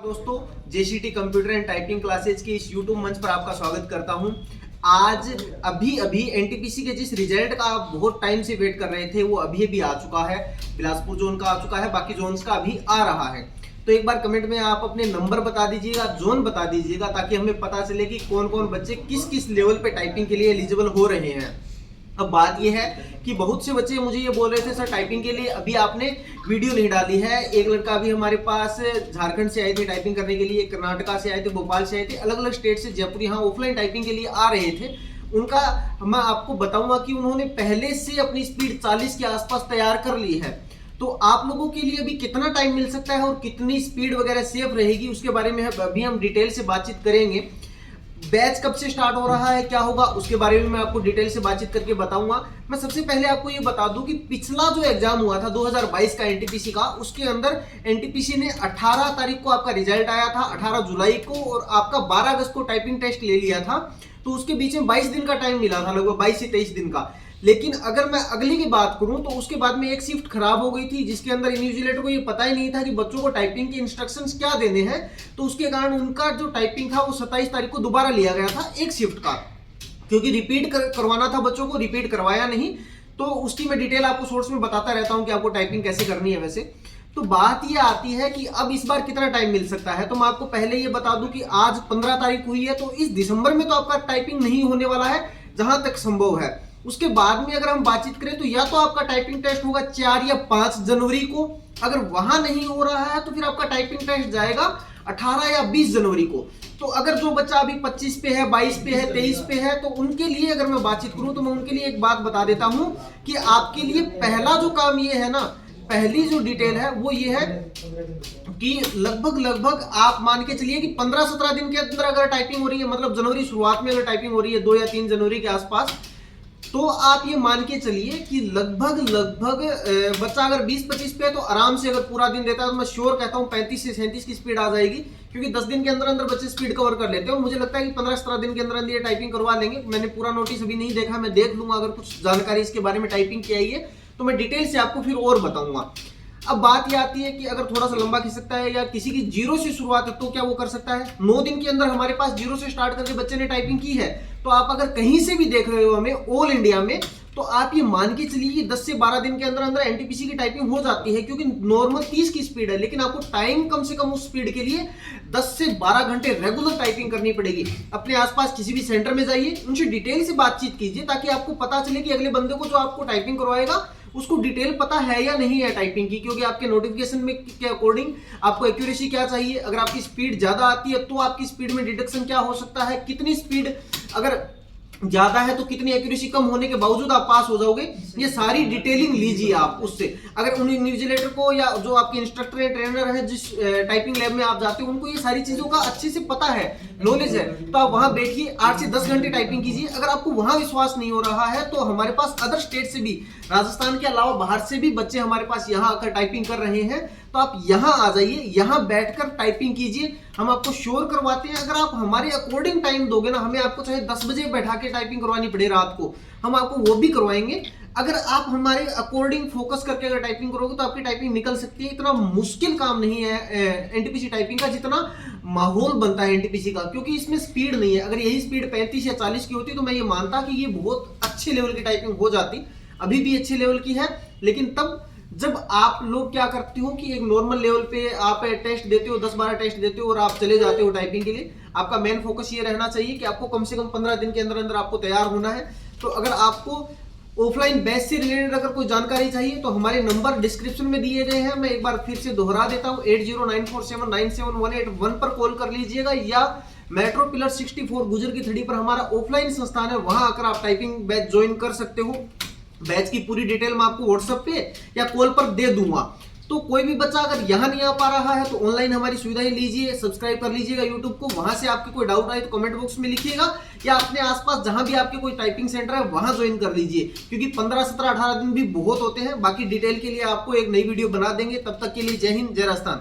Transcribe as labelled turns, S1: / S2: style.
S1: दोस्तों, JCT computer and typing classes की इस यूट्यूब मंच पर आपका स्वागत करता हूं। आज अभी एनटीपीसी के जिस रिजल्ट का आप बहुत टाइम से वेट कर रहे थे वो अभी आ चुका है। बिलासपुर जोन का आ चुका है, बाकी जोन्स का अभी आ रहा है। तो एक बार कमेंट में आप अपने नंबर बता दीजिएगा, जोन बता दीजिएगा, ताकि हमें पता चले कि कौन कौन बच्चे किस किस लेवल पे टाइपिंग के लिए एलिजिबल हो रहे हैं। अब बात यह है कि बहुत से बच्चे मुझे ये बोल रहे थे, सर टाइपिंग के लिए अभी आपने वीडियो नहीं डाली है। एक लड़का अभी हमारे पास झारखंड से आए थे टाइपिंग करने के लिए, कर्नाटका से आए थे, भोपाल से आए थे, अलग अलग स्टेट से जयपुर यहाँ ऑफलाइन टाइपिंग के लिए आ रहे थे। उनका मैं आपको बताऊंगा कि उन्होंने पहले से अपनी स्पीड 40 के आसपास तैयार कर ली है। तो आप लोगों के लिए अभी कितना टाइम मिल सकता है और कितनी स्पीड वगैरह सेफ रहेगी, उसके बारे में अभी हम डिटेल से बातचीत करेंगे। बैच कब से स्टार्ट हो रहा है, क्या होगा, उसके बारे में मैं आपको डिटेल से बातचीत करके बताऊंगा। मैं सबसे पहले आपको ये बता दूं कि पिछला जो एग्जाम हुआ था 2022 का एनटीपीसी का, उसके अंदर एनटीपीसी ने 18 तारीख को आपका रिजल्ट आया था, 18 जुलाई को, और आपका 12 अगस्त को टाइपिंग टेस्ट ले लिया था। तो उसके बीच में 22 दिन का टाइम मिला था, लगभग 22 से 23 दिन का। लेकिन अगर मैं अगली की बात करूं तो उसके बाद में एक शिफ्ट खराब हो गई थी, जिसके अंदर इन्विजिलेटर को ये पता ही नहीं था कि बच्चों को टाइपिंग के इंस्ट्रक्शंस क्या देने हैं। तो उसके कारण उनका जो टाइपिंग था वो 27 तारीख को दोबारा लिया गया था एक शिफ्ट का, क्योंकि रिपीट करवाना था बच्चों को, रिपीट करवाया नहीं। तो उसकी मैं डिटेल आपको सोर्स में बताता रहता हूं कि आपको टाइपिंग कैसे करनी है। वैसे तो बात ये आती है कि अब इस बार कितना टाइम मिल सकता है। तो मैं आपको पहले ये बता दूं कि आज 15 तारीख हुई है, तो इस दिसंबर में तो आपका टाइपिंग नहीं होने वाला है जहां तक संभव है। उसके बाद में अगर हम बातचीत करें तो या तो आपका टाइपिंग टेस्ट होगा 4 या 5 जनवरी को। अगर वहां नहीं हो रहा है तो फिर आपका टाइपिंग टेस्ट जाएगा 18 या 20 जनवरी को। तो अगर जो बच्चा अभी 25 पे है, 22 पे है, 23 पे है, तो उनके लिए अगर मैं बातचीत करूं तो मैं उनके लिए एक बात बता देता हूं कि आपके लिए पहला जो काम ये है ना, पहली जो डिटेल है वो ये है कि लगभग आप मान के चलिए कि 15-17 दिन के अंदर अगर टाइपिंग हो रही है, मतलब जनवरी शुरुआत में अगर टाइपिंग हो रही है 2 या 3 जनवरी के आसपास, तो आप ये मान के चलिए कि लगभग बच्चा अगर 20-25 पे है तो आराम से अगर पूरा दिन देता है तो मैं श्योर कहता हूँ 35 से 37 की स्पीड आ जाएगी, क्योंकि 10 दिन के अंदर अंदर बच्चे स्पीड कवर कर लेते हैं। और मुझे लगता है कि 15-17 दिन के अंदर अंदर ये टाइपिंग करवा लेंगे। मैंने पूरा नोटिस अभी नहीं देखा, मैं देख लूंगा, अगर कुछ जानकारी इसके बारे में टाइपिंग की आई है तो मैं डिटेल से आपको फिर और बताऊंगा। अब बात ये आती है कि अगर थोड़ा सा लंबा खिंच सकता है या किसी की 0 से शुरुआत है तो क्या वो कर सकता है। 9 दिन के अंदर हमारे पास 0 से स्टार्ट करके बच्चे ने टाइपिंग की है। तो आप अगर कहीं से भी देख रहे हो हमें ऑल इंडिया में, तो आप ये मान के चलिए कि 10 से 12 दिन के अंदर अंदर एनटीपीसी की टाइपिंग हो जाती है, क्योंकि नॉर्मल 30 की स्पीड है, लेकिन आपको टाइम कम से कम उस स्पीड के लिए 10 से 12 घंटे रेगुलर टाइपिंग करनी पड़ेगी। अपने आसपास किसी भी सेंटर में जाइए, उनसे डिटेल से बातचीत कीजिए, ताकि आपको पता चले कि अगले बंदे को जो आपको टाइपिंग करवाएगा उसको डिटेल पता है या नहीं है टाइपिंग की, क्योंकि आपके नोटिफिकेशन में के अकॉर्डिंग आपको एक्यूरेसी क्या चाहिए। अगर आपकी स्पीड ज्यादा आती है तो आपकी स्पीड में डिडक्शन क्या हो सकता है, कितनी स्पीड अगर ज्यादा है तो कितनी एक्यूरेसी कम होने के बावजूद आप पास हो जाओगे। ये सारी डिटेलिंग लीजिए आप उससे। अगर उन इन्विजिलेटर को या जो आपके इंस्ट्रक्टर या ट्रेनर है जिस टाइपिंग लैब में आप जाते हो, उनको ये सारी चीजों का अच्छे से पता है, नॉलेज है, तो आप वहां बैठिए 8 से 10 घंटे टाइपिंग कीजिए। अगर आपको वहां विश्वास नहीं हो रहा है तो हमारे पास अदर स्टेट से भी, राजस्थान के अलावा बाहर से भी बच्चे हमारे पास यहाँ आकर टाइपिंग कर रहे हैं। तो आप यहाँ आ जाइए, यहाँ बैठकर टाइपिंग कीजिए, हम आपको श्योर करवाते हैं। अगर आप हमारे अकॉर्डिंग टाइम दोगे ना, हमें आपको चाहे 10 बजे बैठा के टाइपिंग करवानी पड़े रात को, हम आपको वो भी करवाएंगे। अगर आप हमारे अकॉर्डिंग फोकस करके अगर टाइपिंग करोगे तो आपकी टाइपिंग निकल सकती है। इतना मुश्किल काम नहीं है एनटीपीसी टाइपिंग का जितना माहौल बनता है एनटीपीसी का, क्योंकि इसमें स्पीड नहीं है। अगर यही स्पीड 35 या 40 की होती तो मैं ये मानता कि ये बहुत अच्छे लेवल की टाइपिंग हो जाती। अभी भी अच्छे लेवल की है, लेकिन तब जब आप लोग क्या करते हो कि एक नॉर्मल लेवल पे आप टेस्ट देते हो, 10-12 टेस्ट देते हो और आप चले जाते हो टाइपिंग के लिए। आपका मेन फोकस ये रहना चाहिए कि आपको कम से कम 15 दिन के अंदर अंदर आपको तैयार होना है। तो अगर आपको ऑफलाइन बैच से रिलेटेड अगर कोई जानकारी चाहिए तो हमारे नंबर डिस्क्रिप्शन में दिए गए हैं, मैं एक बार फिर से दोहरा देता हूं, 8094797181 पर कॉल कर लीजिएगा, या मेट्रो पिलर 64 गुजर की थड़ी पर हमारा ऑफलाइन संस्थान है, वहां आकर आप टाइपिंग बैच ज्वाइन कर सकते हो। बैच की पूरी डिटेल मैं आपको व्हाट्सएप पे या कॉल पर दे दूंगा। तो कोई भी बच्चा अगर यहाँ नहीं आ पा रहा है तो ऑनलाइन हमारी सुविधाएं लीजिए, सब्सक्राइब कर लीजिएगा यूट्यूब को, वहां से आपके कोई डाउट आए तो कमेंट बॉक्स में लिखिएगा, या अपने आसपास जहां भी आपके कोई टाइपिंग सेंटर है वहां ज्वाइन कर लीजिए, क्योंकि 15, 17, 18 दिन भी बहुत होते हैं। बाकी डिटेल के लिए आपको एक नई वीडियो बना देंगे। तब तक के लिए जय हिंद, जय राजस्थान।